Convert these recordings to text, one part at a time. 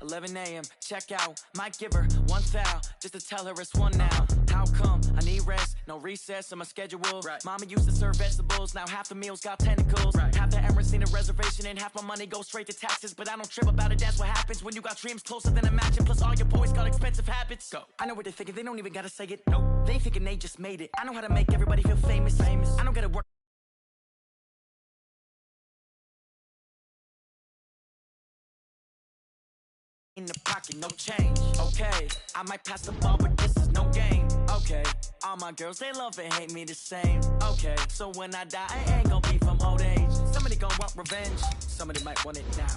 11 a.m. Check out. Might give her one foul just to tell her it's one now. How come? I need rest. No recess on my schedule. Right. Mama used to serve vegetables. Now half the meals got tentacles. Right. Half the Emirates need a reservation and half my money goes straight to taxes. But I don't trip about it. That's what happens when you got dreams closer than imagine. Plus all your boys got expensive habits. Go. I know what they're thinking. They don't even gotta say it. Nope. They thinking they just made it. I know how to make everybody feel famous. I don't gotta work. In the pocket, no change. Okay, I might pass the ball, but this is no game. Okay, all my girls, they love and hate me the same. Okay, so when I die, I ain't gonna be from old age. Somebody gon' want revenge. Somebody might want it now.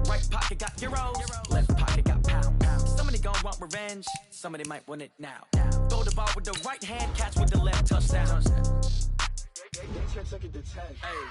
Right pocket got euros, left pocket got pound. Somebody gon' want revenge. Somebody might want it now. Throw the ball with the right hand, catch with the left, touchdown. Hey.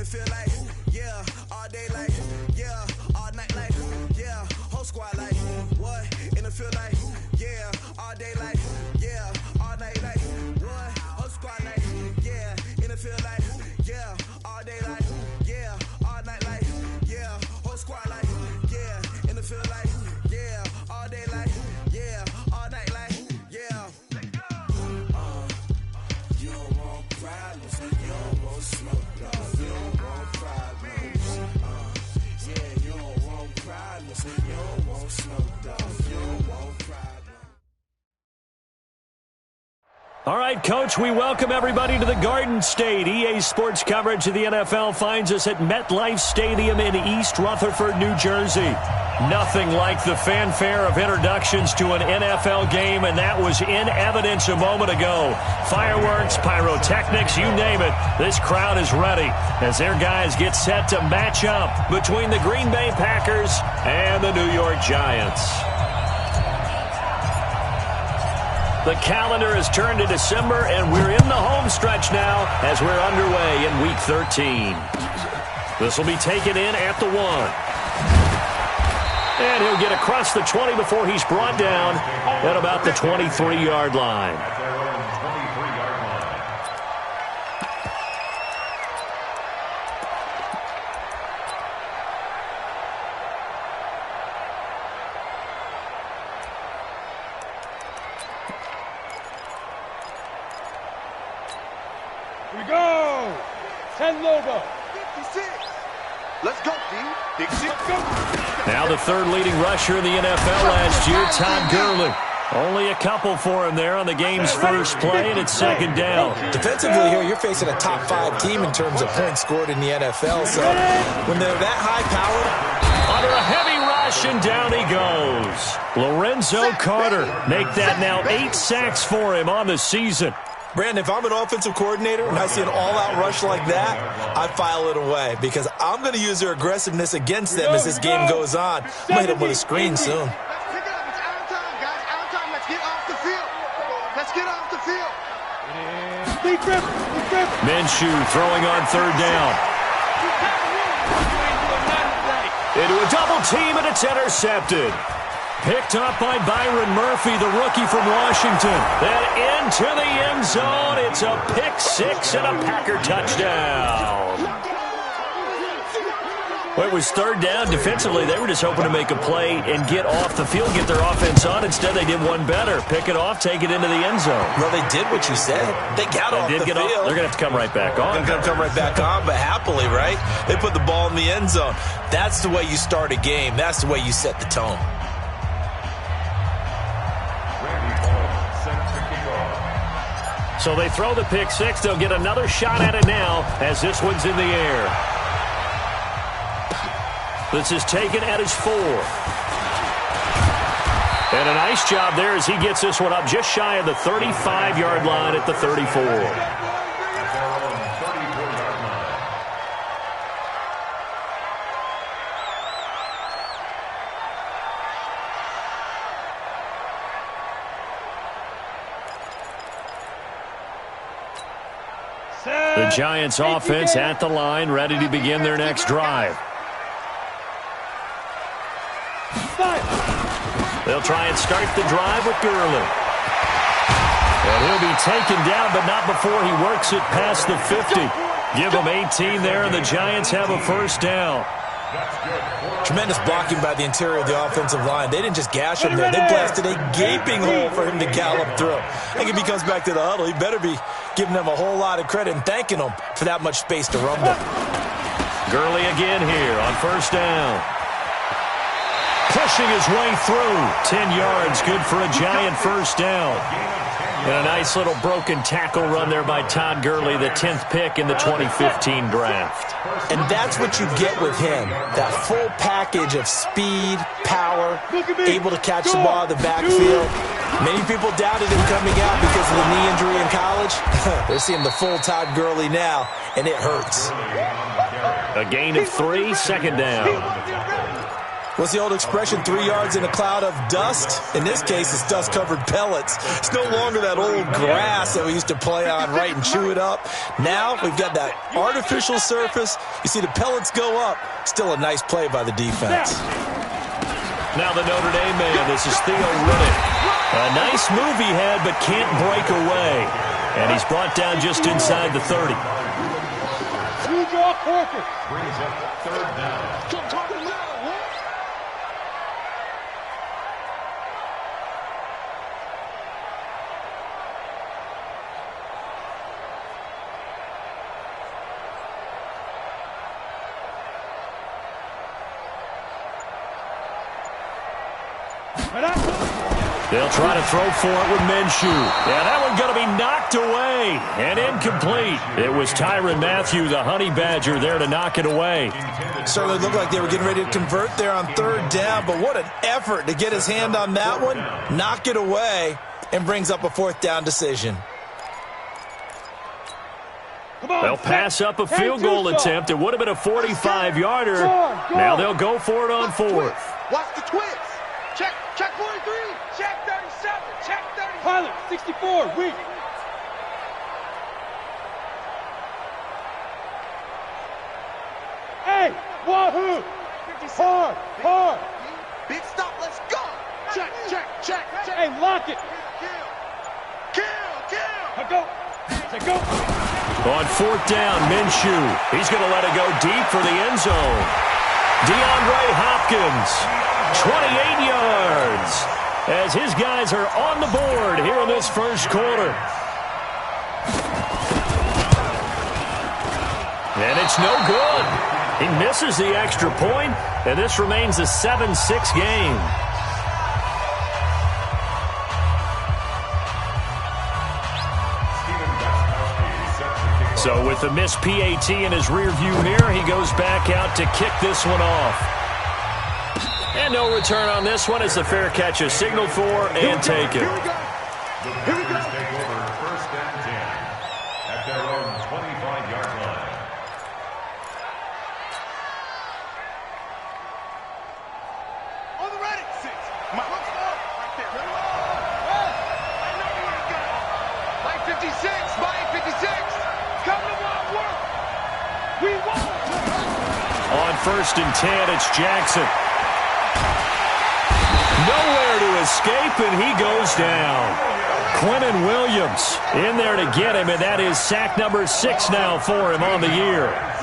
Feel like, yeah, all day like, yeah, all night like, yeah, whole squad like, what? In the feel like, yeah, all day like, yeah, all night like, what? Whole squad like, yeah, in the feel like, yeah, all day like, yeah, all night like, yeah, whole squad like, yeah, in the feel like, yeah, all day like, yeah, all night like, yeah. You don't want problems, you don't want smoke, you don't want problems. Yeah, you don't want problems, you don't want smoke, you don't want problems. All right, Coach, we welcome everybody to the Garden State. EA Sports coverage of the NFL finds us at MetLife Stadium in East Rutherford, New Jersey. Nothing like the fanfare of introductions to an NFL game, and that was in evidence a moment ago. Fireworks, pyrotechnics, you name it. This crowd is ready as their guys get set to match up between the Green Bay Packers and the New York Giants. The calendar has turned to December, and we're in the home stretch now as we're underway in Week 13. This will be taken in at the 1. And he'll get across the 20 before he's brought down at about the 23-yard line. Here we go! 10 logo. 56. Let's go, D. Big six. Go. Now the third leading rusher in the NFL last year, Todd Gurley. Only a couple for him there on the game's first play, and it's second down. Defensively here, you're facing a top 5 team in terms of points scored in the NFL. So when they're that high-powered, under a heavy rush, and down he goes. Lorenzo Carter make that now 8 sacks for him on the season. Brandon, if I'm an offensive coordinator and I see an all-out rush like that, I file it away because I'm going to use their aggressiveness against them as this game goes on. I'm going to hit them with a screen soon. Minshew throwing on third down. Into a double team, and it's intercepted. Picked up by Byron Murphy, the rookie from Washington. Then into the end zone. It's a pick six and a Packer touchdown. Well, it was third down. Defensively, they were just hoping to make a play and get off the field, get their offense on. Instead, they did one better. Pick it off, take it into the end zone. Well, they did what you said. They got off the field. They're going to have to come right back on. They're going to come right back on, but happily, right? They put the ball in the end zone. That's the way you start a game. That's the way you set the tone. So they throw the pick six. They'll get another shot at it now as this one's in the air. This is taken at his 4. And a nice job there as he gets this one up just shy of the 35-yard line at the 34. The Giants offense at the line, ready to begin their next drive. They'll try and start the drive with Gurley. And he'll be taken down, but not before he works it past the 50. Give him 18 there, and the Giants have a first down. Tremendous blocking by the interior of the offensive line. They didn't just gash him there. They blasted a gaping hole for him to gallop through. I think if he comes back to the huddle, he better be giving them a whole lot of credit and thanking them for that much space to rumble. Gurley again here on first down. Pushing his way through. 10 yards, good for a Giant first down. And a nice little broken tackle run there by Todd Gurley, the 10th pick in the 2015 draft. And that's what you get with him, that full package of speed, power, able to catch the ball in the backfield. Many people doubted him coming out because of the knee injury in college. They're seeing the full Todd Gurley now, and it hurts. A gain of 3, second down. What's the old expression, 3 yards in a cloud of dust? In this case, it's dust-covered pellets. It's no longer that old grass that we used to play on, right, and chew it up. Now we've got that artificial surface. You see the pellets go up. Still a nice play by the defense. Now the Notre Dame man, this is Theo Riddick. A nice move he had, but can't break away. And he's brought down just inside the 30. Draw Corker. Brings up third down. They'll try to throw for it with Minshew. Yeah, that one going to be knocked away and incomplete. It was Tyrann Mathieu, the Honey Badger, there to knock it away. Certainly looked like they were getting ready to convert there on third down, but what an effort to get his hand on that one, knock it away, and brings up a fourth down decision. They'll pass up a field goal attempt. It would have been a 45-yarder. Now they'll go for it on fourth. Watch the twist. Check 43. Check 37. Check 30. Pilot 64. Weak. Hey, wahoo! Hard. Big stop. Let's go. Check. Hey, lock it. Kill. Go. Go. On fourth down, Minshew. He's going to let it go deep for the end zone. DeAndre Hopkins. 28 yards as his guys are on the board here in this first quarter. And it's no good. He misses the extra point, and this remains a 7-6 game. So with the missed PAT in his rearview mirror, he goes back out to kick this one off. And no return on this one as the fair catch is signaled for and taken. Here we go. Take over first and 10 at their own 25-yard line. On the ready. 6. My hook's up. Right there. I know you would have got it. Line 56. Line 56. Come to work. We won. On first and 10, it's Jackson. Nowhere to escape, and he goes down. Quinnen Williams in there to get him, and that is sack number 6 now for him on the year. It's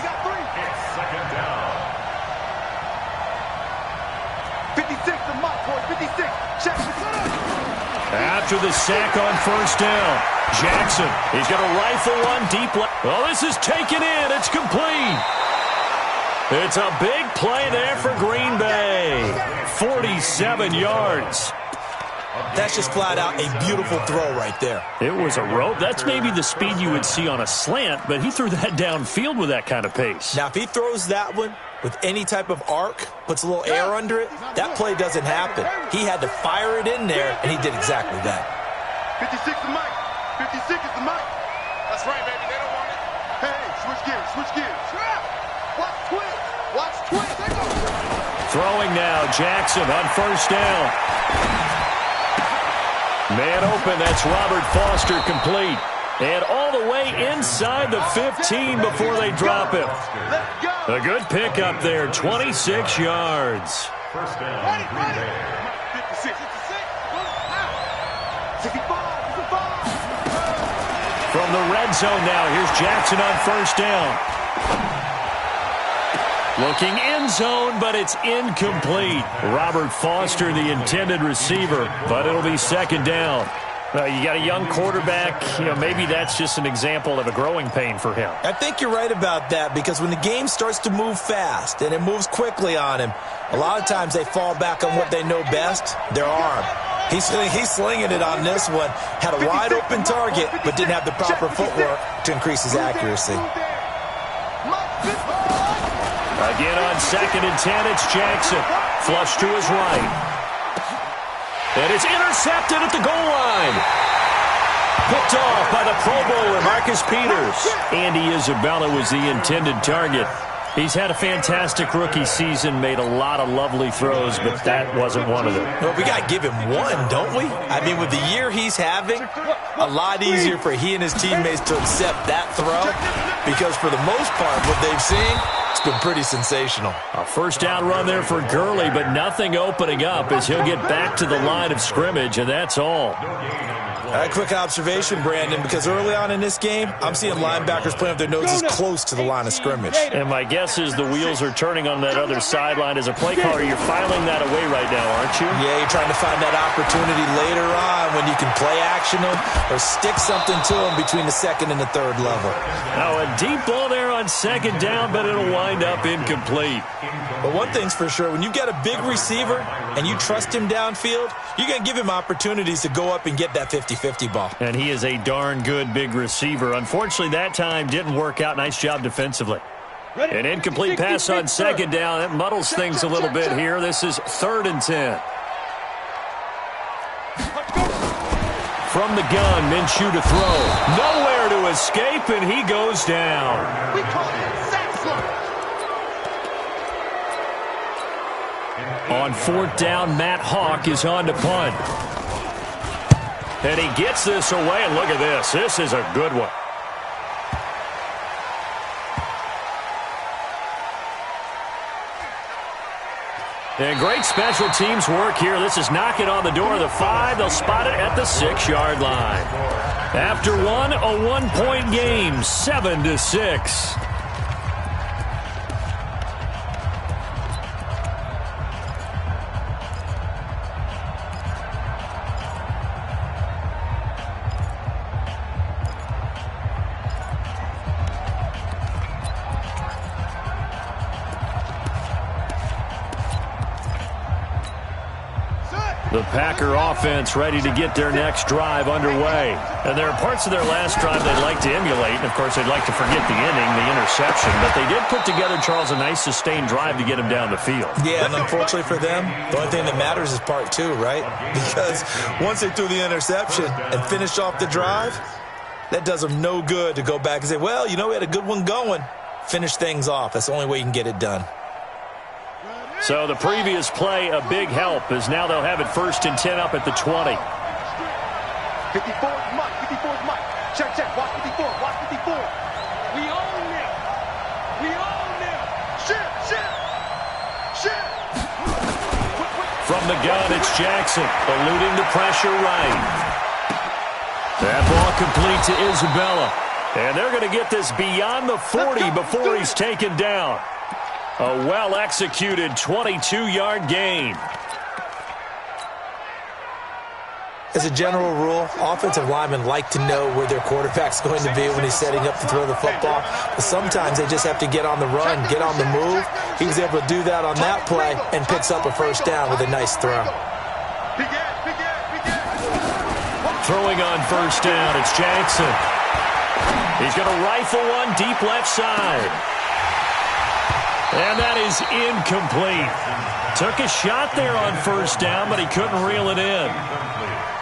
second down. 56, the mock boy. 56. Check. After the sack on first down, Jackson, he's going to rifle one deep left. Well, this is taken in. It's complete. It's a big play there for Green Bay. 47 yards. That's just flat out a beautiful throw right there. It was a rope. That's maybe the speed you would see on a slant, but he threw that downfield with that kind of pace. Now, if he throws that one with any type of arc, puts a little air under it, that play doesn't happen. He had to fire it in there, and he did exactly that. 56 the mic. 56 is the mic. That's right, baby. They don't want it. Hey, switch gears. Watch twist. Throwing now, Jackson on first down. Man open, that's Robert Foster complete. And all the way inside the 15 before they drop him. A good pickup there, 26 yards. First down, Green Bay. 56. 65. From the red zone now, here's Jackson on first down. Looking end zone, but it's incomplete. Robert Foster, the intended receiver, but it'll be second down. You got a young quarterback. Maybe that's just an example of a growing pain for him. I think you're right about that, because when the game starts to move fast and it moves quickly on him, a lot of times they fall back on what they know best, their arm. He's slinging it on this one. Had a wide open target, but didn't have the proper footwork to increase his accuracy. Again on 2nd and 10, it's Jackson. Flush to his right. And it's intercepted at the goal line. Picked off by the Pro Bowler, Marcus Peters. Andy Isabella was the intended target. He's had a fantastic rookie season, made a lot of lovely throws, but that wasn't one of them. Well, we got to give him one, don't we? I mean, with the year he's having, a lot easier for he and his teammates to accept that throw, because for the most part, what they've seen, it's been pretty sensational. A first down run there for Gurley, but nothing opening up as he'll get back to the line of scrimmage, and that's all. A quick observation, Brandon, because early on in this game, I'm seeing linebackers playing with their noses close to the line of scrimmage. And my guess is the wheels are turning on that other sideline. As a play caller, you're filing that away right now, aren't you? Yeah, you're trying to find that opportunity later on when you can play action them or stick something to them between the 2nd and the 3rd level. Now a deep ball there on 2nd down, but it'll wind up incomplete. But one thing's for sure, when you got a big receiver and you trust him downfield, you're going to give him opportunities to go up and get that 50-50 ball. And he is a darn good big receiver. Unfortunately, that time didn't work out. Nice job defensively. An incomplete pass on 2nd down. That muddles things a little bit here. This is 3rd and 10. From the gun, Minshew to throw. Nowhere to escape, and he goes down. We call it sack fly. On 4th down, Matt Hawk is on to punt. And he gets this away, and look at this. This is a good one. And great special teams work here. This is knocking on the door of the 5. They'll spot it at the 6-yard line. After one, a 1-point game, 7-6. The Packer offense ready to get their next drive underway. And there are parts of their last drive they'd like to emulate. And, of course, they'd like to forget the inning, the interception. But they did put together, Charles, a nice sustained drive to get him down the field. Yeah, and unfortunately for them, the only thing that matters is part 2, right? Because once they threw the interception and finished off the drive, that does them no good to go back and say, well, we had a good one going. Finish things off. That's the only way you can get it done. So the previous play, a big help, as now they'll have it 1st and 10 up at the 20. 54 is Mike. 54 is Mike. Check. Watch 54. Watch 54. We own it. We own it. Shit. From the gun, it's Jackson, eluding the pressure right. That ball complete to Isabella. And they're going to get this beyond the 40 before he's taken down. A well-executed 22-yard gain. As a general rule, offensive linemen like to know where their quarterback's going to be when he's setting up to throw the football. But sometimes they just have to get on the run, get on the move. He was able to do that on that play and picks up a first down with a nice throw. Throwing on first down, it's Jackson. He's going to rifle one deep left side. And that is incomplete. Took a shot there on first down, but he couldn't reel it in.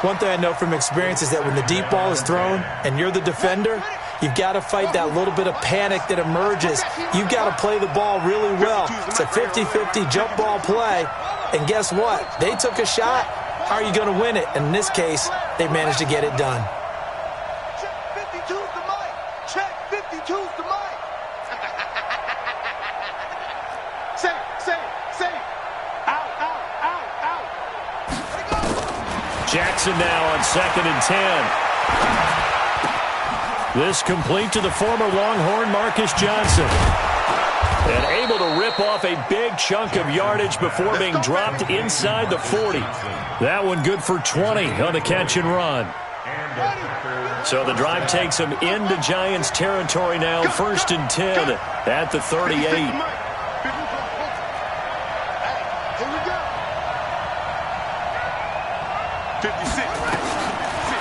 One thing I know from experience is that when the deep ball is thrown and you're the defender, you've got to fight that little bit of panic that emerges. You've got to play the ball really well. It's a 50-50 jump ball play. And guess what? They took a shot. How are you going to win it? And in this case, they managed to get it done. Check 52's the mic. Check 52's the mic. Say. Out. Jackson now on 2nd and 10. This complete to the former Longhorn Marcus Johnson. And able to rip off a big chunk of yardage before being dropped inside the 40. That one good for 20 on the catch and run. So the drive takes them into Giants territory now. 1st and 10 at the 38.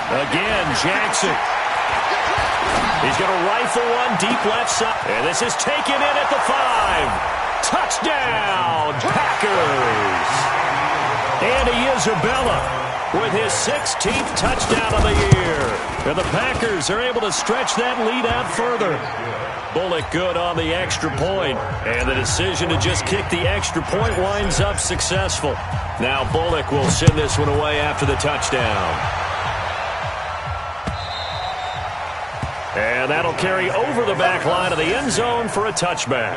Again, Jackson. He's going to rifle one deep left side. And this is taken in at the 5. Touchdown, Packers. Andy Isabella with his 16th touchdown of the year. And the Packers are able to stretch that lead out further. Bullock good on the extra point. And the decision to just kick the extra point winds up successful. Now Bullock will send this one away after the touchdown. And that'll carry over the back line of the end zone for a touchback.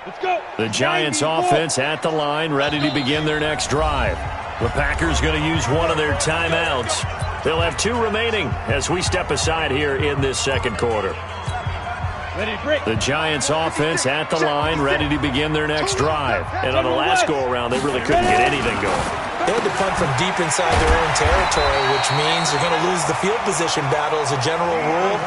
Let's go. The Giants offense at the line, ready to begin their next drive. The Packers going to use one of their timeouts. They'll have 2 remaining as we step aside here in this second quarter. The Giants offense at the line, ready to begin their next drive. And on the last go-around, they really couldn't get anything going. They had to punt from deep inside their own territory, which means they're going to lose the field position battle as a general rule.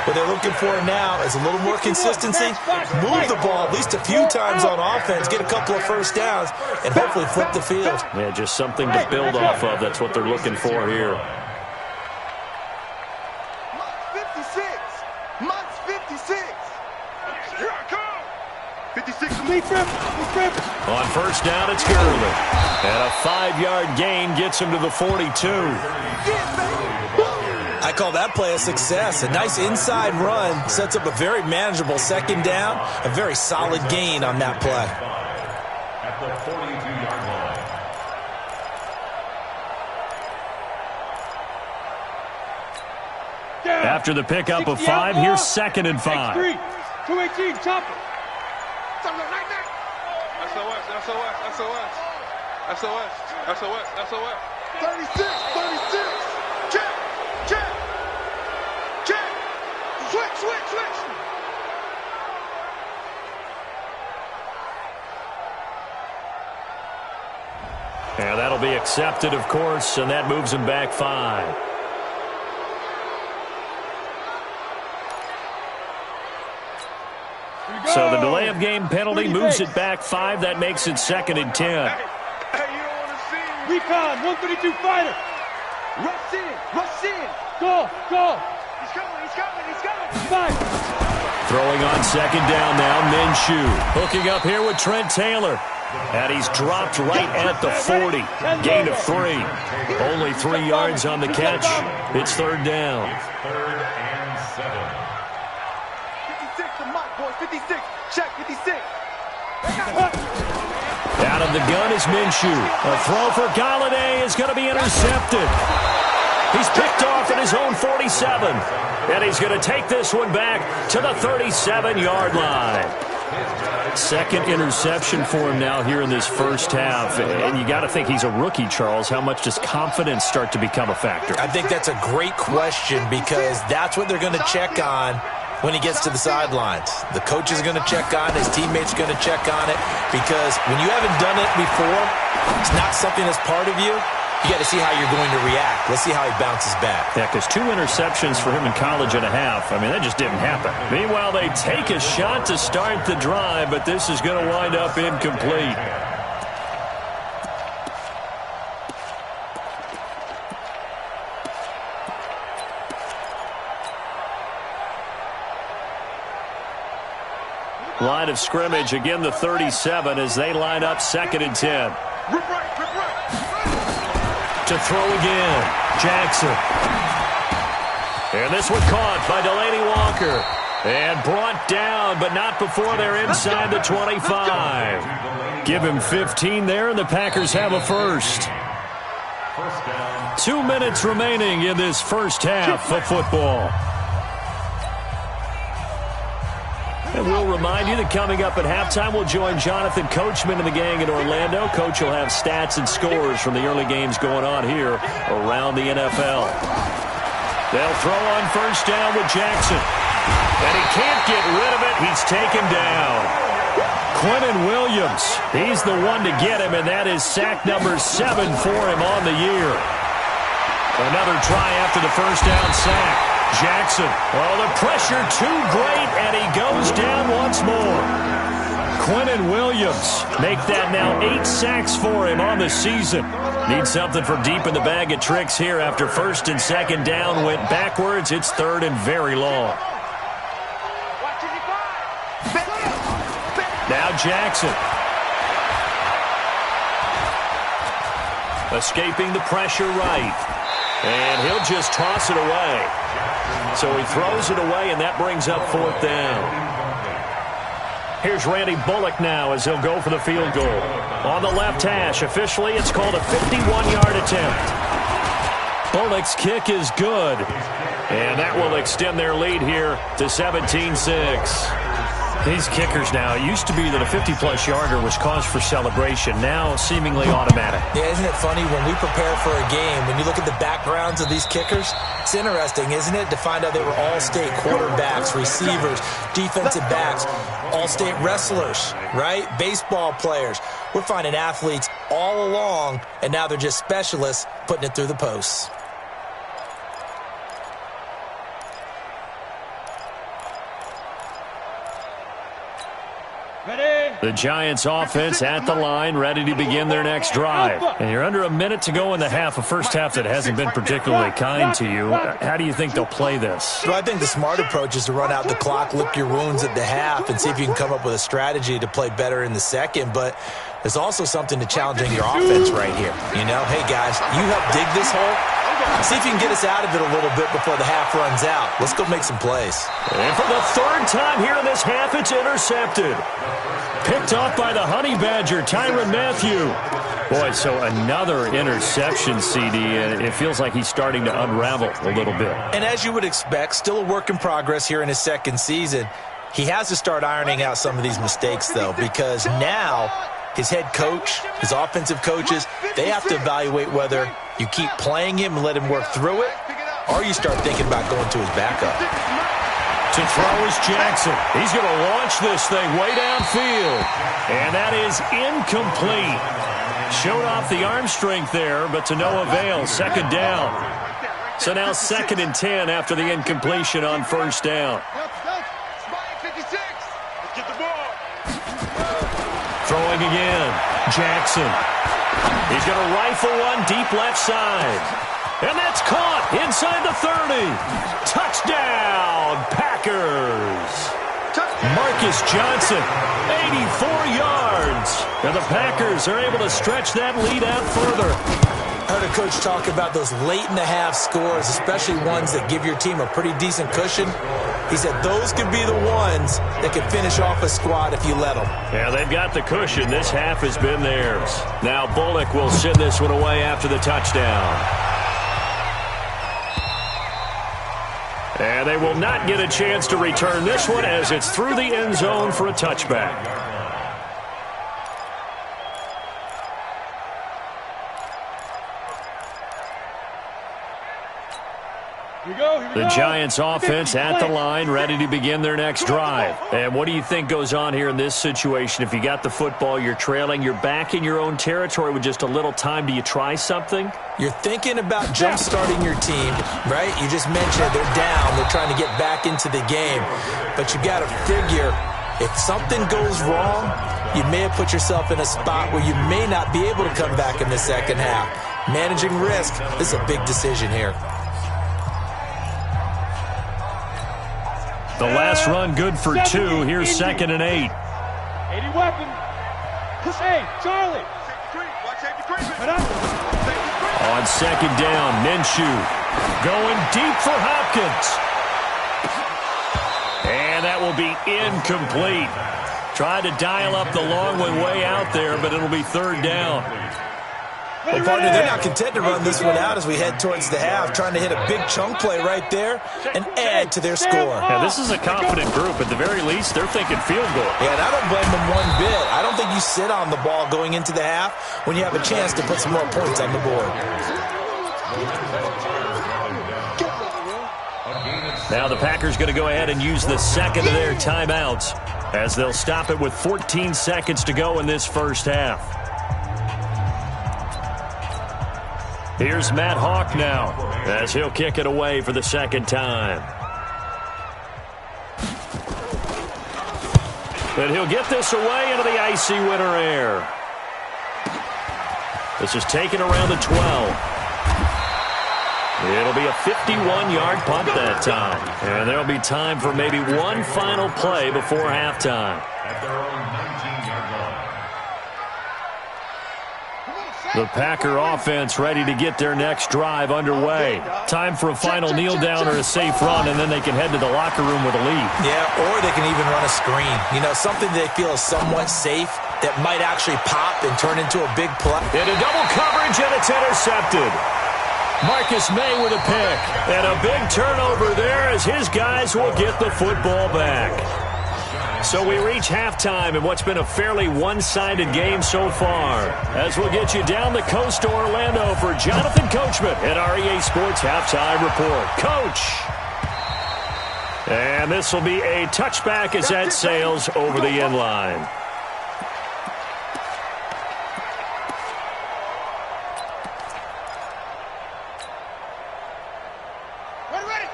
What they're looking for now is a little more consistency, move the ball at least a few times on offense, get a couple of first downs, and hopefully flip the field. Yeah, just something to build off of. That's what they're looking for here. 56 from me, Fred. On first down, it's Gurley. And a 5-yard gain gets him to the 42. I call that play a success. A nice inside run sets up a very manageable second down. A very solid gain on that play. At the 42-yard line. After the pickup of 5, here's 2nd and 5. 218, chopper. SOS. 36. Check. Switch. And that'll be accepted, of course, and that moves him back 5. So the delay of game penalty moves it back 5. That makes it 2nd and 10. Hey, you don't want to see him. Recon, 132 fighter. Rush in. Go. He's coming. Fight. Throwing on 2nd down now, Minshew. Hooking up here with Trent Taylor. And he's dropped right at the 40. Gain of 3. Only 3 yards on the catch. It's 3rd down. It's 3rd and 7. 56 to Mike, boys. 56. Check, 56. Out of the gun is Minshew. A throw for Galladay is going to be intercepted. He's picked off at his own 47. And he's going to take this one back to the 37-yard line. 2nd interception for him now here in this first half. And you got to think he's a rookie, Charles. How much does confidence start to become a factor? I think that's a great question because that's what they're going to check on when he gets to the sidelines. The coach is going to check on it. His teammates are going to check on it because when you haven't done it before, it's not something that's part of you. You got to see how you're going to react. Let's see how he bounces back. Yeah, because 2 interceptions for him in college and a half. I mean, that just didn't happen. Meanwhile, they take a shot to start the drive, but this is going to wind up incomplete. Line of scrimmage, again the 37 as they line up 2nd and 10. Rip right. To throw again, Jackson. And this one caught by Delaney Walker. And brought down, but not before they're inside the 25. Give him 15 there, and the Packers have a first. 2 minutes remaining in this first half of football. And we'll remind you that coming up at halftime, we'll join Jonathan Coachman and the gang in Orlando. Coach will have stats and scores from the early games going on here around the NFL. They'll throw on first down with Jackson. And he can't get rid of it. He's taken down. Quentin Williams, he's the one to get him, and that is sack number 7 for him on the year. Another try after the first down sack. Jackson, oh, the pressure too great, and he goes down once more. Quentin Williams, make that now 8 sacks for him on the season. Need something for deep in the bag of tricks here after first and second down went backwards. It's third and very long. Now Jackson. Escaping the pressure right. And he'll just toss it away. So he throws it away, and that brings up fourth down. Here's Randy Bullock now as he'll go for the field goal. On the left hash, officially it's called a 51-yard attempt. Bullock's kick is good. And that will extend their lead here to 17-6. These kickers now, it used to be that a 50-plus yarder was cause for celebration. Now seemingly automatic. Yeah, isn't it funny when we prepare for a game, when you look at the backgrounds of these kickers, it's interesting, isn't it, to find out they were all-state quarterbacks, receivers, defensive backs, all-state wrestlers, right? Baseball players. We're finding athletes all along, and now they're just specialists putting it through the posts. The Giants offense at the line, ready to begin their next drive. And you're under a minute to go in the half, a first half that hasn't been particularly kind to you. How do you think they'll play this? Well, I think the smart approach is to run out the clock, lick your wounds at the half, and see if you can come up with a strategy to play better in the second. But there's also something to challenging your offense right here. You know, hey, guys, you help dig this hole. See if you can get us out of it a little bit before the half runs out. Let's go make some plays. And for the third time here in this half, it's intercepted. Picked off by the Honey Badger, Tyrann Mathieu. Boy, so another interception, CD, and it feels like he's starting to unravel a little bit. And as you would expect, still a work in progress here in his second season. He has to start ironing out some of these mistakes, though, because now his head coach, his offensive coaches, they have to evaluate whether you keep playing him and let him work through it, or you start thinking about going to his backup. To throw is Jackson. He's going to launch this thing way downfield. And that is incomplete. Showed off the arm strength there, but to no avail. Second down. So now 2nd and 10 after the incompletion on first down. Throwing again. Jackson. He's going to rifle one deep left side. And that's caught inside the 30. Touchdown, Packers. Marcus Johnson, 84 yards. And the Packers are able to stretch that lead out further. I heard a coach talk about those late-in-the-half scores, especially ones that give your team a pretty decent cushion. He said those could be the ones that could finish off a squad if you let them. Yeah, they've got the cushion. This half has been theirs. Now Bullock will send this one away after the touchdown. And they will not get a chance to return this one as it's through the end zone for a touchback. The Giants offense at the line, ready to begin their next drive. And what do you think goes on here in this situation? If you got the football, you're trailing, you're back in your own territory with just a little time. Do you try something? You're thinking about jump-starting your team, right? You just mentioned they're down. They're trying to get back into the game. But you got to figure if something goes wrong, you may have put yourself in a spot where you may not be able to come back in the second half. Managing risk, this is a big decision here. The last run good for 2. Here's 2nd and 8. 80 weapon. Hey, Charlie. On 2nd down, Minshew going deep for Hopkins. And will be incomplete. Tried to dial up the long one way out there, but it'll be third down. Well, partner, they're not content to run this one out as we head towards the half, trying to hit a big chunk play right there and add to their score. Yeah, this is a confident group. At the very least, they're thinking field goal. Yeah, and I don't blame them one bit. I don't think you sit on the ball going into the half when you have a chance to put some more points on the board. Now the Packers going to go ahead and use the second of their timeouts as they'll stop it with 14 seconds to go in this first half. Here's Matt Hawk now as he'll kick it away for the second time. And he'll get this away into the icy winter air. This is taken around the 12. It'll be a 51-yard punt that time. And there'll be time for maybe one final play before halftime. At their own 19-yard line. The Packer offense ready to get their next drive underway. Time for a final kneel down or a safe run, and then they can head to the locker room with a lead. Yeah, or they can even run a screen. You know, something they feel is somewhat safe that might actually pop and turn into a big play. Into double coverage, and it's intercepted. Marcus May with a pick. And a big turnover there as his guys will get the football back. So we reach halftime in what's been a fairly one-sided game so far. As we'll get you down the coast to Orlando for Jonathan Coachman at our EA Sports Halftime Report. Coach! And this will be a touchback as that sails over the end line.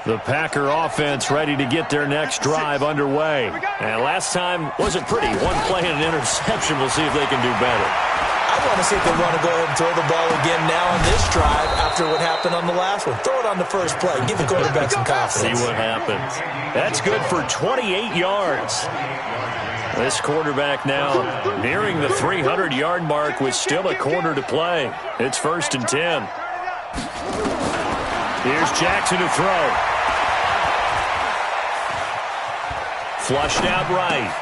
The Packer offense ready to get their next drive underway. And last time wasn't pretty. One play and an interception. We'll see if they can do better. I want to see if they want to go ahead and throw the ball again now on this drive after what happened on the last one. Throw it on the first play. Give the quarterback some confidence. See what happens. That's good for 28 yards. This quarterback now nearing the 300-yard mark with still a quarter to play. It's 1st and 10. Here's Jackson to throw. Flushed out right.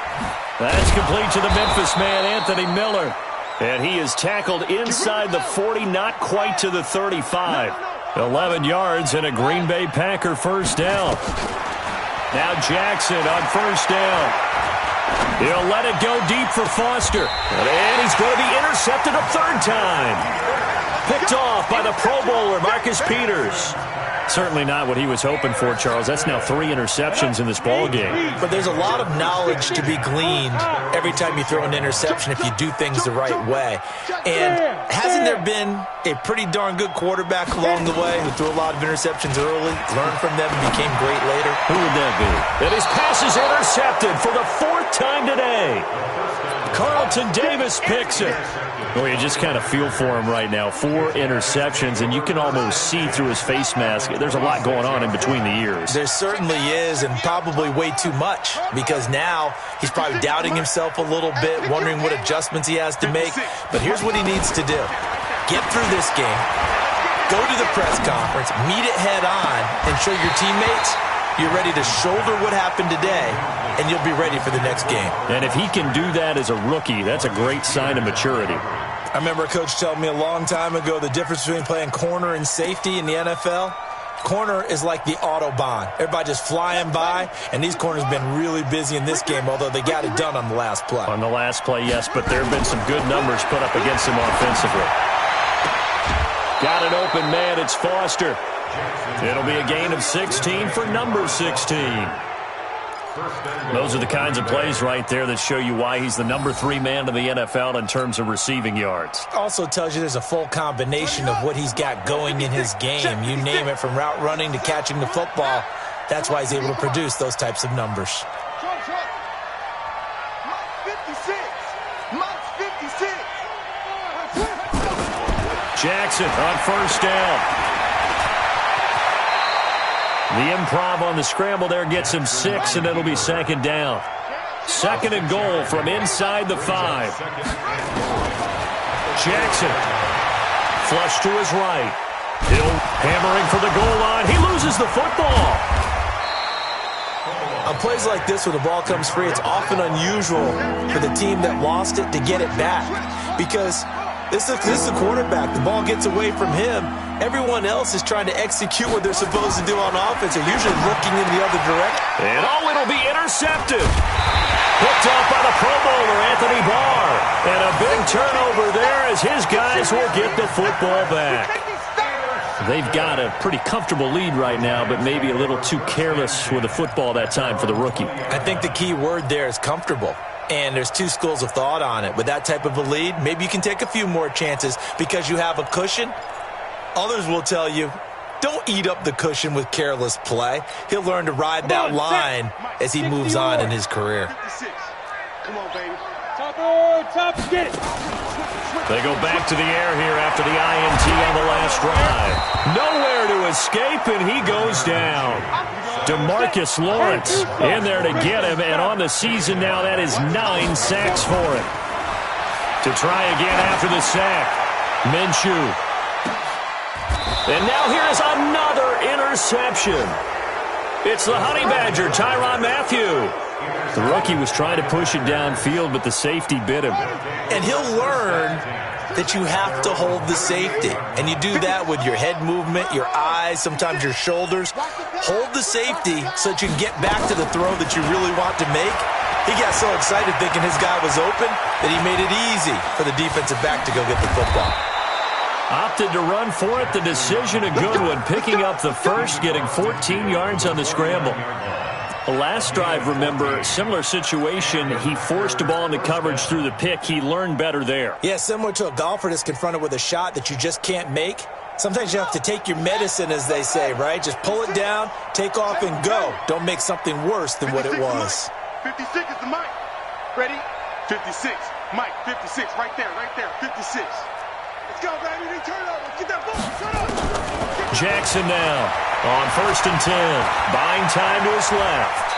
That's complete to the Memphis man, Anthony Miller. And he is tackled inside the 40, not quite to the 35. 11 yards and a Green Bay Packer first down. Now Jackson on first down. He'll let it go deep for Foster. And he's going to be intercepted a third time. Picked off by the Pro Bowler, Marcus Peters. Certainly not what he was hoping for, Charles. That's now 3 interceptions in this ball game. But there's a lot of knowledge to be gleaned every time you throw an interception if you do things the right way. And hasn't there been a pretty darn good quarterback along the way who threw a lot of interceptions early, learned from them, and became great later? Who would that be? And his pass is intercepted for the 4th time today. Carlton Davis picks it. Well, you just kind of feel for him right now. 4 interceptions, and you can almost see through his face mask. There's a lot going on in between the ears. There certainly is, and probably way too much, because now he's probably doubting himself a little bit, wondering what adjustments he has to make. But here's what he needs to do. Get through this game, go to the press conference, meet it head on, and show your teammates you're ready to shoulder what happened today, and you'll be ready for the next game. And if he can do that as a rookie, that's a great sign of maturity. I remember a coach telling me a long time ago the difference between playing corner and safety in the NFL. Corner is like the Autobahn. Everybody just flying by, and these corners have been really busy in this game, although they got it done on the last play. On the last play, yes, but there have been some good numbers put up against him offensively. Got an open man, it's Foster. It'll be a gain of 16 for number 16. Those are the kinds of plays right there that show you why he's the number 3 man of the NFL in terms of receiving yards. Also tells you there's a full combination of what he's got going in his game. You name it, from route running to catching the football. That's why he's able to produce those types of numbers. Jackson on first down. The improv on the scramble there gets him 6, and it'll be 2nd down. 2nd and goal from inside the 5. Jackson, flush to his right. Hill hammering for the goal line. He loses the football. On plays like this, when the ball comes free, it's often unusual for the team that lost it to get it back. Because this is the quarterback. The ball gets away from him. Everyone else is trying to execute what they're supposed to do on offense. They're usually looking in the other direction. And it'll be intercepted. Picked off by the Pro Bowler, Anthony Barr. And a big turnover there as his guys will get the football back. They've got a pretty comfortable lead right now, but maybe a little too careless with the football that time for the rookie. I think the key word there is comfortable. And there's two schools of thought on it. With that type of a lead, maybe you can take a few more chances because you have a cushion. Others will tell you, don't eat up the cushion with careless play. He'll learn to ride that line as he moves on in his career. Come on, baby. Top, get it. They go back to the air here after the INT on the last drive. Nowhere to escape, and he goes down. DeMarcus Lawrence in there to get him, and on the season now, that is 9 sacks for him. To try again after the sack, Minshew. And now here's another interception. It's the Honey Badger, Tyrann Mathieu. The rookie was trying to push it downfield, but the safety bit him. And he'll learn that you have to hold the safety. And you do that with your head movement, your eyes, sometimes your shoulders. Hold the safety so that you can get back to the throw that you really want to make. He got so excited thinking his guy was open that he made it easy for the defensive back to go get the football. Opted to run for it. The decision a good one. Picking up the first, getting 14 yards on the scramble. The last drive, remember, similar situation. He forced a ball into coverage through the pick. He learned better there. Yeah, similar to a golfer that's confronted with a shot that you just can't make. Sometimes you have to take your medicine, as they say, right? Just pull it down, take off, and go. Don't make something worse than what it was. 56 is the mic. Ready? 56. Mike, 56. Right there, 56. Let's go, baby. Turn it over. Get that ball. Turn it over. Jackson now on 1st and 10. Buying time to his left.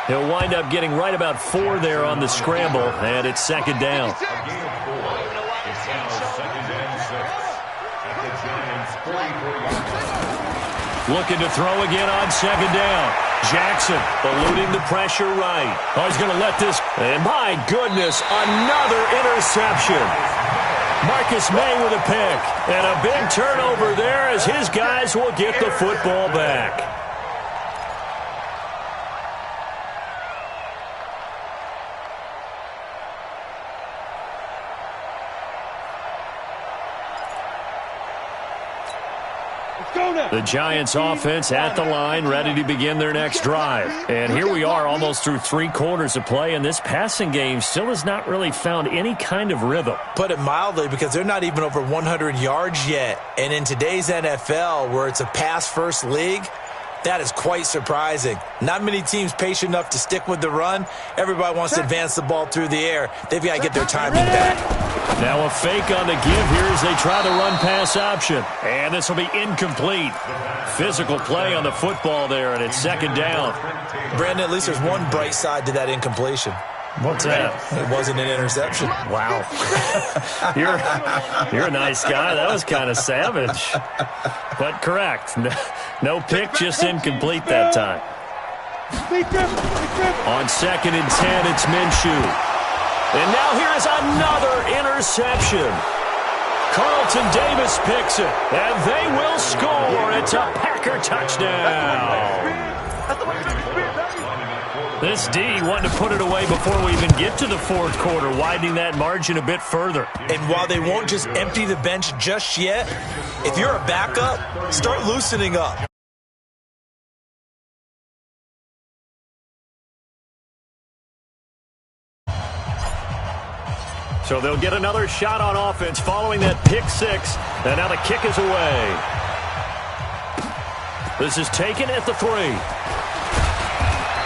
He'll wind up getting right about 4 there on the scramble, and it's 2nd down. Looking to throw again on 2nd down. Jackson eluding the pressure right. Oh, he's going to let this. And my goodness, another interception. Marcus May with a pick. And a big turnover there as his guys will get the football back. The Giants offense at the line, ready to begin their next drive. And here we are almost through 3 quarters of play, and this passing game still has not really found any kind of rhythm. Put it mildly, because they're not even over 100 yards yet. And in today's NFL, where it's a pass-first league, that is quite surprising. Not many teams patient enough to stick with the run. Everybody wants to advance the ball through the air. They've got to get their timing back. Now a fake on the give here as they try the run-pass option. And this will be incomplete. Physical play on the football there, and it's 2nd down. Brandon, at least there's one bright side to that incompletion. What's that? It wasn't an interception. Wow. You're a nice guy. That was kind of savage. But correct. No pick, just incomplete that time. On 2nd and 10, it's Minshew. And now here is another interception. Carlton Davis picks it, and they will score. It's a Packer touchdown. This D wanting to put it away before we even get to the 4th quarter, widening that margin a bit further. And while they won't just empty the bench just yet, if you're a backup, start loosening up. So they'll get another shot on offense following that pick 6. And now the kick is away. This is taken at the 3.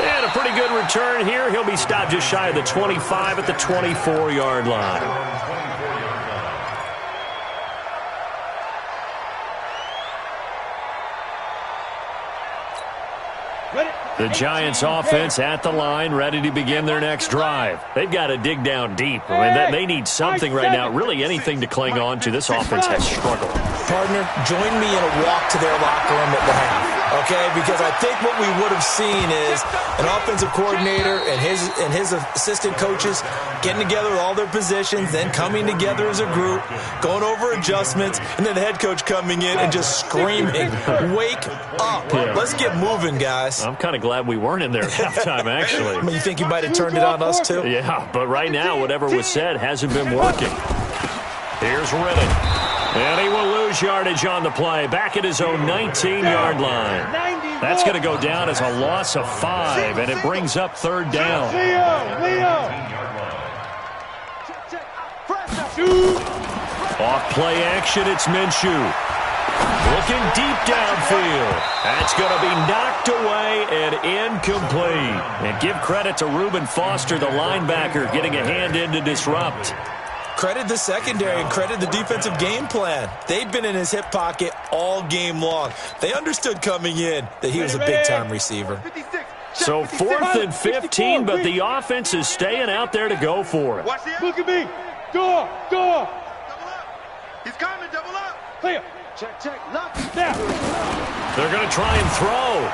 And a pretty good return here. He'll be stopped just shy of the 25 at the 24-yard line. The Giants offense at the line, ready to begin their next drive. They've got to dig down deep. I mean, they need something right now, really anything to cling on to. This offense has struggled. Partner, join me in a walk to their locker room at the half. okay? Because I think what we would have seen is an offensive coordinator and his assistant coaches getting together with all their positions, then coming together as a group, going over adjustments, and then the head coach coming in and just screaming, "Wake up. Yeah. Let's get moving, guys." I'm kind of glad we weren't in there at halftime, actually. I mean, you think you might have turned it on us, too? Yeah, but right now, whatever was said hasn't been working. Here's Riddick. And he will lose yardage on the play. Back at his own 19-yard line. That's going to go down as a loss of 5, and it brings up third down. Off play action, it's Minshew. Looking deep downfield. That's going to be knocked away and incomplete. And give credit to Reuben Foster, the linebacker, getting a hand in to disrupt. Credit the secondary and credit the defensive game plan. They've been in his hip pocket all game long. They understood coming in that he was a big-time receiver. So 4th and 15, but the offense is staying out there to go for it. Look at me. Go. Double up. He's coming. Double up. Clear. Check. Lock. Now. They're going to try and throw.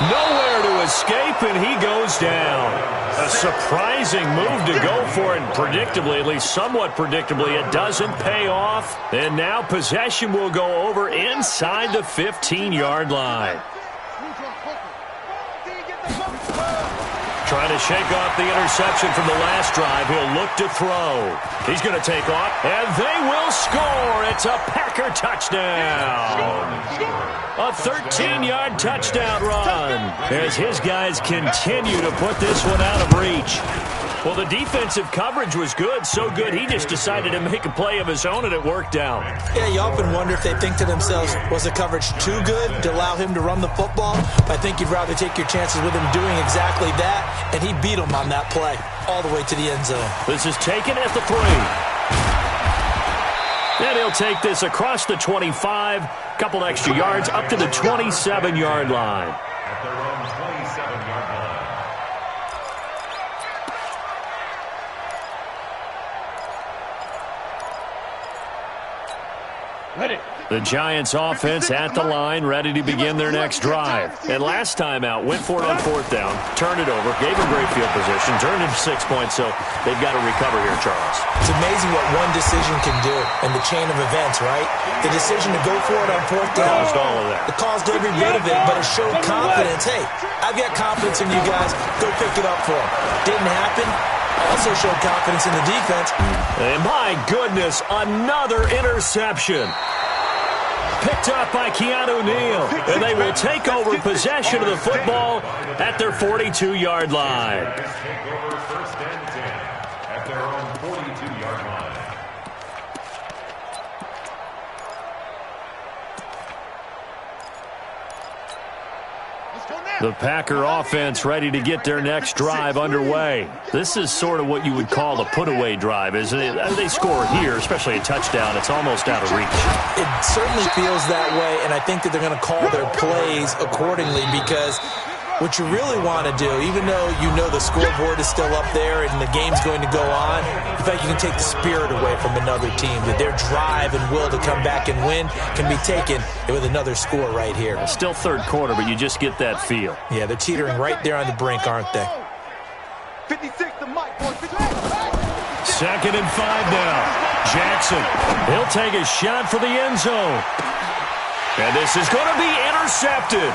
Nowhere to escape, and he goes down. A surprising move to go for it. Predictably, at least somewhat predictably, it doesn't pay off. And now possession will go over inside the 15-yard line. Trying to shake off the interception from the last drive. He'll look to throw. He's going to take off, and they will score. It's a Packer touchdown. A 13-yard touchdown run as his guys continue to put this one out of reach. Well, the defensive coverage was good, so good he just decided to make a play of his own, and it worked out. Yeah, you often wonder if they think to themselves, was the coverage too good to allow him to run the football? I think you'd rather take your chances with him doing exactly that, and he beat him on that play all the way to the end zone. This is taken at the 3. And he'll take this across the 25, couple extra yards up to the 27-yard line. At their own 27-yard line. Ready. The Giants offense at the line, ready to begin their next drive. And last time out, went for it on 4th down, turned it over, gave them great field position, turned it to 6 points, so they've got to recover here, Charles. It's amazing what one decision can do in the chain of events, right? The decision to go for it on 4th down. Caused all of that. It caused every bit of it, but it showed confidence. Hey, I've got confidence in you guys. Go pick it up for them. Didn't happen. Also showed confidence in the defense. And my goodness, another interception. Picked up by Keanu Neal, and they will take over possession of the football at their 42-yard line. Take over 1st and 10 at their own 42-yard line. The Packer offense ready to get their next drive underway. This is sort of what you would call a put-away drive, isn't it? They score here, especially a touchdown. It's almost out of reach. It certainly feels that way, and I think that they're going to call their plays accordingly because what you really want to do, even though you know the scoreboard is still up there and the game's going to go on, in fact, you can take the spirit away from another team, that their drive and will to come back and win can be taken with another score right here. It's still 3rd quarter, but you just get that feel. Yeah, they're teetering right there on the brink, aren't they? 56, the mic, boy. 2nd and 5 now. Jackson, he'll take a shot for the end zone. And this is going to be intercepted.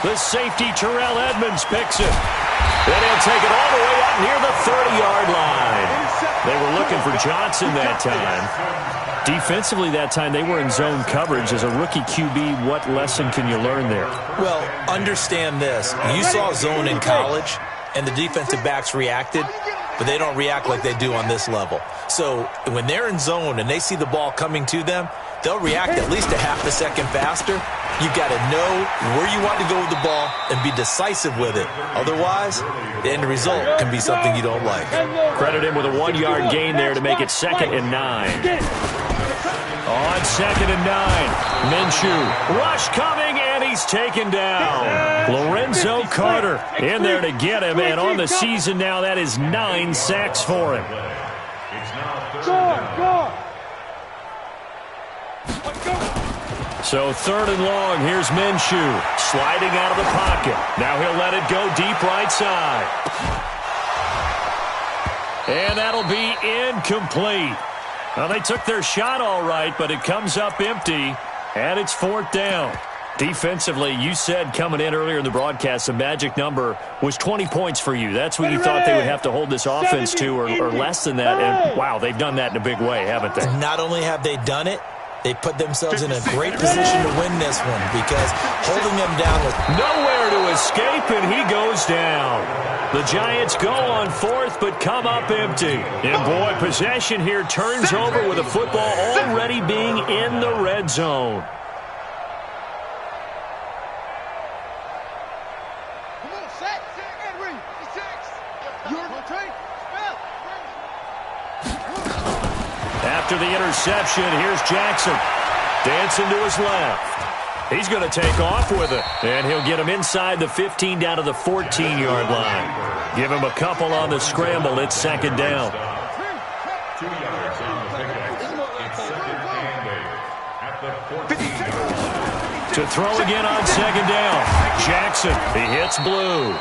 The safety, Terrell Edmonds, picks it. Then he'll take it all the way up near the 30-yard line. They were looking for Johnson that time. Defensively that time, they were in zone coverage. As a rookie QB, what lesson can you learn there? Well, understand this. You saw zone in college, and the defensive backs reacted, but they don't react like they do on this level. So when they're in zone and they see the ball coming to them, they'll react at least a half a second faster. You've got to know where you want to go with the ball and be decisive with it. Otherwise, the end result can be something you don't like. Credit him with a 1-yard gain there to make it 2nd and 9. On 2nd and 9, Minshew. Rush coming, and he's taken down. Lorenzo Carter in there to get him, and on the season now, that is 9 sacks for him. It's now 3rd and 9. So 3rd and long, here's Minshew sliding out of the pocket. Now he'll let it go deep right side. And that'll be incomplete. Well, they took their shot all right, but it comes up empty, and it's 4th down. Defensively, you said coming in earlier in the broadcast, the magic number was 20 points for you. That's what you thought they would have to hold this offense to, or less than that. And, wow, they've done that in a big way, haven't they? Not only have they done it, they put themselves in a great position to win this one because holding them down was nowhere to escape, and he goes down. The Giants go on 4th, but come up empty. And, boy, possession here turns over with the football already being in the red zone. After the interception, here's Jackson. Dancing to his left. He's going to take off with it. And he'll get him inside the 15 down to the 14-yard line. Give him a couple on the scramble. It's 2nd down. 2 yards on the pickup. It's 2nd and 8 at the 14-yard line. To throw again on 2nd down. Jackson, he hits Blue.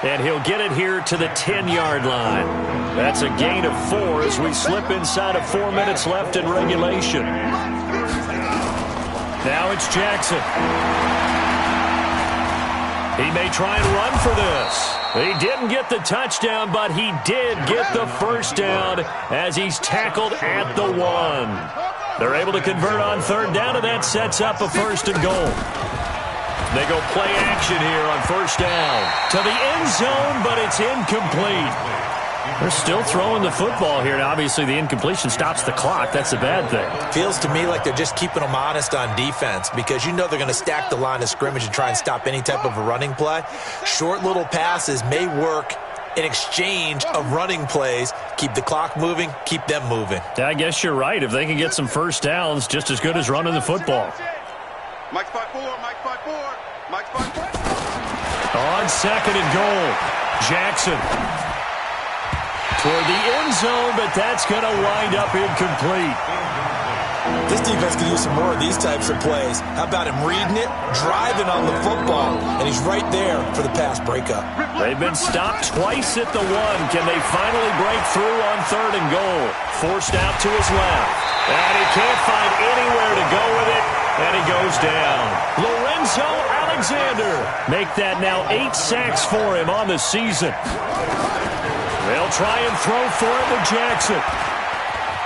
And he'll get it here to the 10-yard line. That's a gain of 4 as we slip inside of 4 minutes left in regulation. Now it's Jackson. He may try and run for this. He didn't get the touchdown, but he did get the 1st down as he's tackled at the 1. They're able to convert on 3rd down, and that sets up a 1st and goal. They go play action here on 1st down. To the end zone, but it's incomplete. They're still throwing the football here. Now, obviously, the incompletion stops the clock. That's a bad thing. Feels to me like they're just keeping them honest on defense because you know they're going to stack the line of scrimmage and try and stop any type of a running play. Short little passes may work in exchange of running plays. Keep the clock moving, keep them moving. Yeah, I guess you're right. If they can get some 1st downs, just as good as running the football. Mike 5-4, Mike 5-4, Mike 5-4. On 2nd and goal, Jackson. Toward the end zone, but that's going to wind up incomplete. This defense could use some more of these types of plays. How about him reading it, driving on the football, and he's right there for the pass breakup. They've been stopped twice at the 1. Can they finally break through on 3rd and goal? Forced out to his left. And he can't find anywhere to go with it, and he goes down. Lorenzo Alexander. Make that now 8 sacks for him on the season. They'll try and throw for it with Jackson.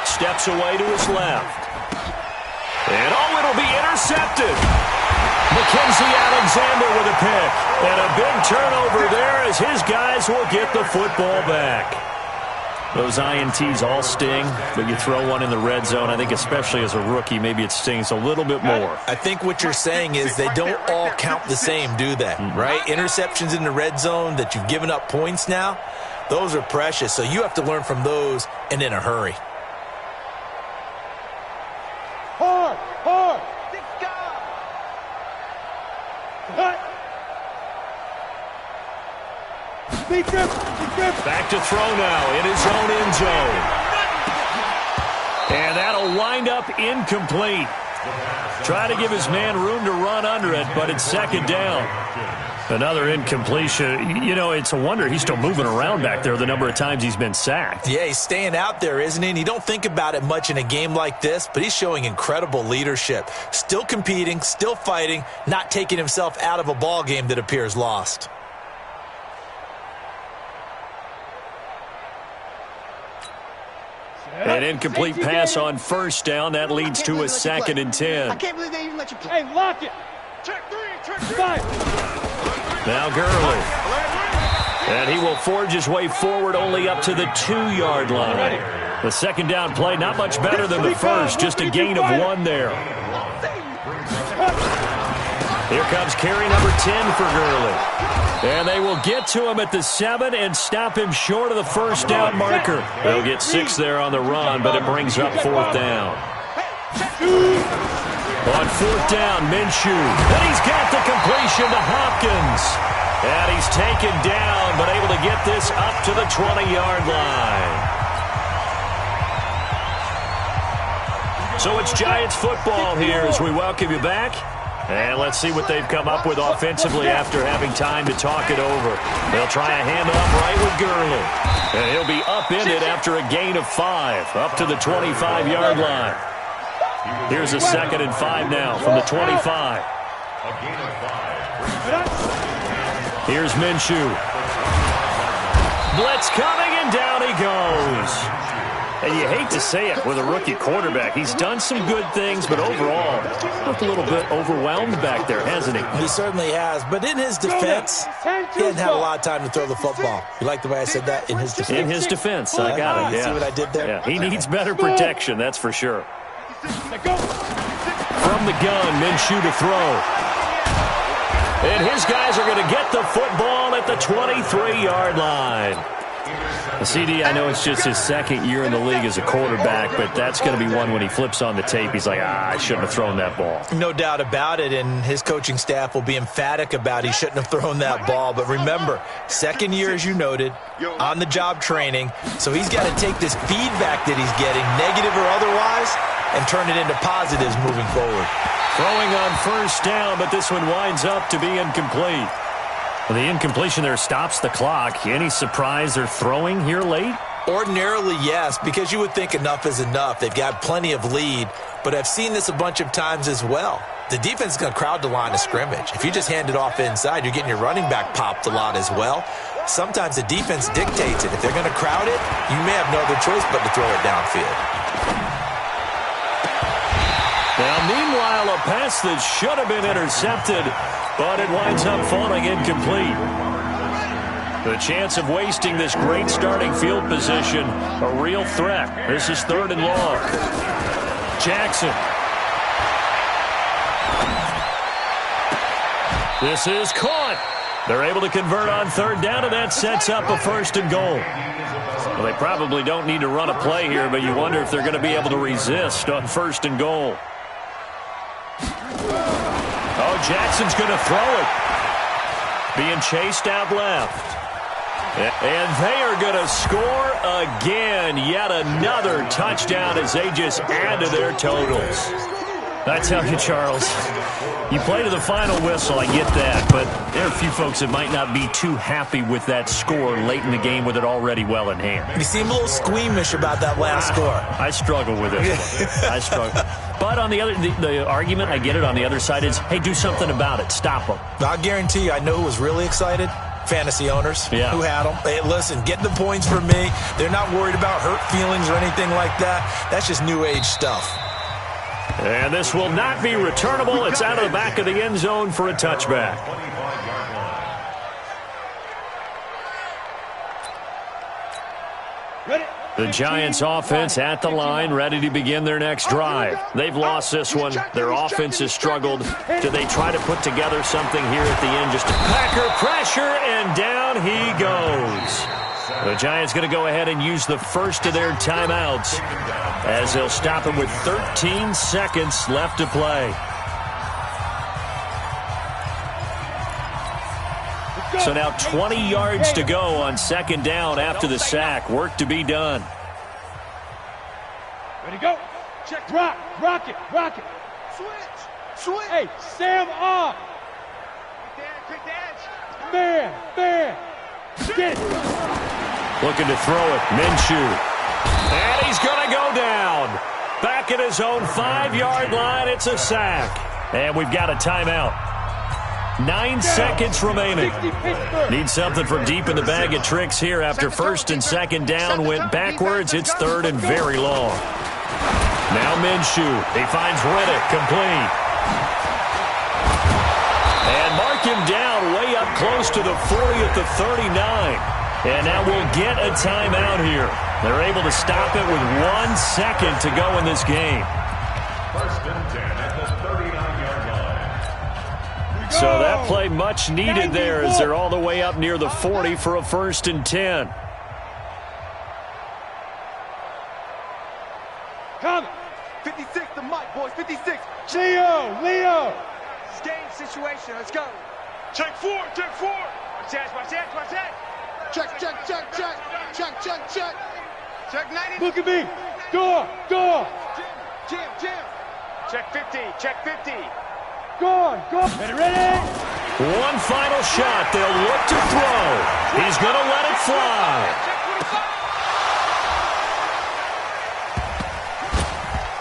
Steps away to his left. And, it'll be intercepted. Mackenzie Alexander with a pick. And a big turnover there as his guys will get the football back. Those INTs all sting, but you throw one in the red zone, I think especially as a rookie, maybe it stings a little bit more. I think what you're saying is they don't all count the same, do they? Right? Interceptions in the red zone that you've given up points now, those are precious. So you have to learn from those and in a hurry. Hard. Back to throw now in his own end zone. And that'll wind up incomplete. Try to give his man room to run under it, but it's 2nd down. Another incompletion. You know, it's a wonder he's still moving around back there the number of times he's been sacked. Yeah, he's staying out there, isn't he? And you don't think about it much in a game like this, but he's showing incredible leadership. Still competing, still fighting, not taking himself out of a ball game that appears lost. An incomplete pass on 1st down. That leads to a 2nd and 10. I can't believe they even let you play. Hey, lock it. Check 3. Now Gurley. And he will forge his way forward only up to the 2-yard line. The 2nd down play, not much better than the first, just a gain of 1 there. Here comes carry number 10 for Gurley. And they will get to him at the 7 and stop him short of the 1st down marker. They'll get 6 there on the run, but it brings up 4th down. On 4th down, Minshew. And he's got the completion to Hopkins. And he's taken down, but able to get this up to the 20-yard line. So it's Giants football here as we welcome you back. And let's see what they've come up with offensively after having time to talk it over. They'll try a handoff right with Gurley. And he'll be upended after a gain of 5, up to the 25-yard line. Here's a 2nd and 5 now from the 25. Here's Minshew. Blitz coming, and down he goes. And you hate to say it with a rookie quarterback. He's done some good things, but overall, looked a little bit overwhelmed back there, hasn't he? He certainly has. But in his defense, he hadn't had a lot of time to throw the football. You like the way I said that? In his defense? In his defense. I got it, yeah. See what I did there? Yeah, he needs better protection, that's for sure. From the gun, Minshew to throw. And his guys are going to get the football at the 23-yard line. The CD, I know it's just his 2nd year in the league as a quarterback, but that's going to be one when he flips on the tape. He's like, I shouldn't have thrown that ball. No doubt about it, and his coaching staff will be emphatic about he shouldn't have thrown that ball. But remember, 2nd year, as you noted, on-the-job training, so he's got to take this feedback that he's getting, negative or otherwise, and turn it into positives moving forward. Throwing on 1st down, but this one winds up to be incomplete. Well, the incompletion there stops the clock. Any surprise they're throwing here late? Ordinarily, yes, because you would think enough is enough. They've got plenty of lead, but I've seen this a bunch of times as well. The defense is going to crowd the line of scrimmage. If you just hand it off inside, you're getting your running back popped a lot as well. Sometimes the defense dictates it. If they're going to crowd it, you may have no other choice but to throw it downfield. Now, meanwhile, a pass that should have been intercepted, but it winds up falling incomplete. The chance of wasting this great starting field position, a real threat. This is 3rd and long. Jackson. This is caught. They're able to convert on 3rd down, and that sets up a 1st and goal. Well, they probably don't need to run a play here, but you wonder if they're going to be able to resist on 1st and goal. Oh, Jackson's going to throw it. Being chased out left. And they are going to score again. Yet another touchdown as they just add to their totals. I tell you, Charles, you play to the final whistle, I get that, but there are a few folks that might not be too happy with that score late in the game with it already well in hand. You seem a little squeamish about that last score. I struggle with it. I struggle. But on the other, the argument, I get it, on the other side is, hey, do something about it. Stop them. I'll guarantee you, I know who was really excited. Fantasy owners who had them. Hey, listen, get the points for me. They're not worried about hurt feelings or anything like that. That's just new age stuff. And this will not be returnable. It's out of the back of the end zone for a touchback. The Giants offense at the line, ready to begin their next drive. They've lost this one. Their offense has struggled. Do they try to put together something here at the end? Just a Packer pressure, and down he goes. The Giants going to go ahead and use the first of their timeouts as they'll stop him with 13 seconds left to play. So now 20 yards to go on 2nd down after the sack. Work to be done. Ready, go. Check, rock it. Switch. Hey, Sam off. Quick dance. Man. Get it. Looking to throw it. Minshew. And he's going to go down. Back at his own 5-yard line. It's a sack. And we've got a timeout. 9 seconds remaining. Need something from deep in the bag of tricks here after 1st and 2nd down went backwards. It's 3rd and very long. Now Minshew. He finds Riddick complete. And mark him down way up close to the 40 at the 39. And now we'll get a timeout here. They're able to stop it with 1 second to go in this game. 1st and 10 at the 39-yard line. So that play much needed there as they're all the way up near the 40 for a 1st and 10. Coming. 56 to Mike, boys. 56. Leo. It's game situation. Let's go. Check 4. Watch that. Check. Check 90. Look at me. Door. Jam. Check 50. Check 50. Go. Ready? One final shot. They'll look to throw. He's going to let it fly.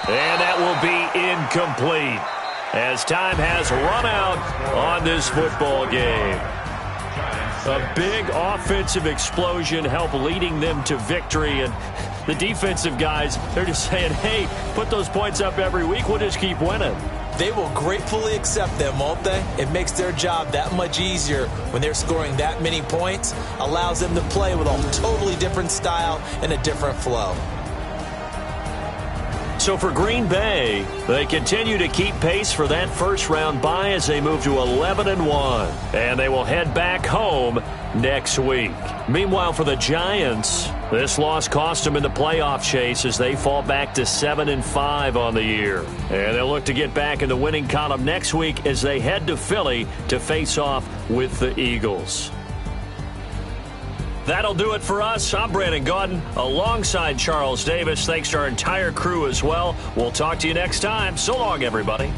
And that will be incomplete as time has run out on this football game. A big offensive explosion helped leading them to victory, and the defensive guys, they're just saying, hey, put those points up every week, we'll just keep winning. They will gratefully accept them, won't they? It makes their job that much easier when they're scoring that many points, allows them to play with a totally different style and a different flow. So for Green Bay, they continue to keep pace for that first-round bye as they move to 11-1, and they will head back home next week. Meanwhile, for the Giants, this loss cost them in the playoff chase as they fall back to 7-5 on the year. And they'll look to get back in the winning column next week as they head to Philly to face off with the Eagles. That'll do it for us. I'm Brandon Gaudin alongside Charles Davis. Thanks to our entire crew as well. We'll talk to you next time. So long, everybody.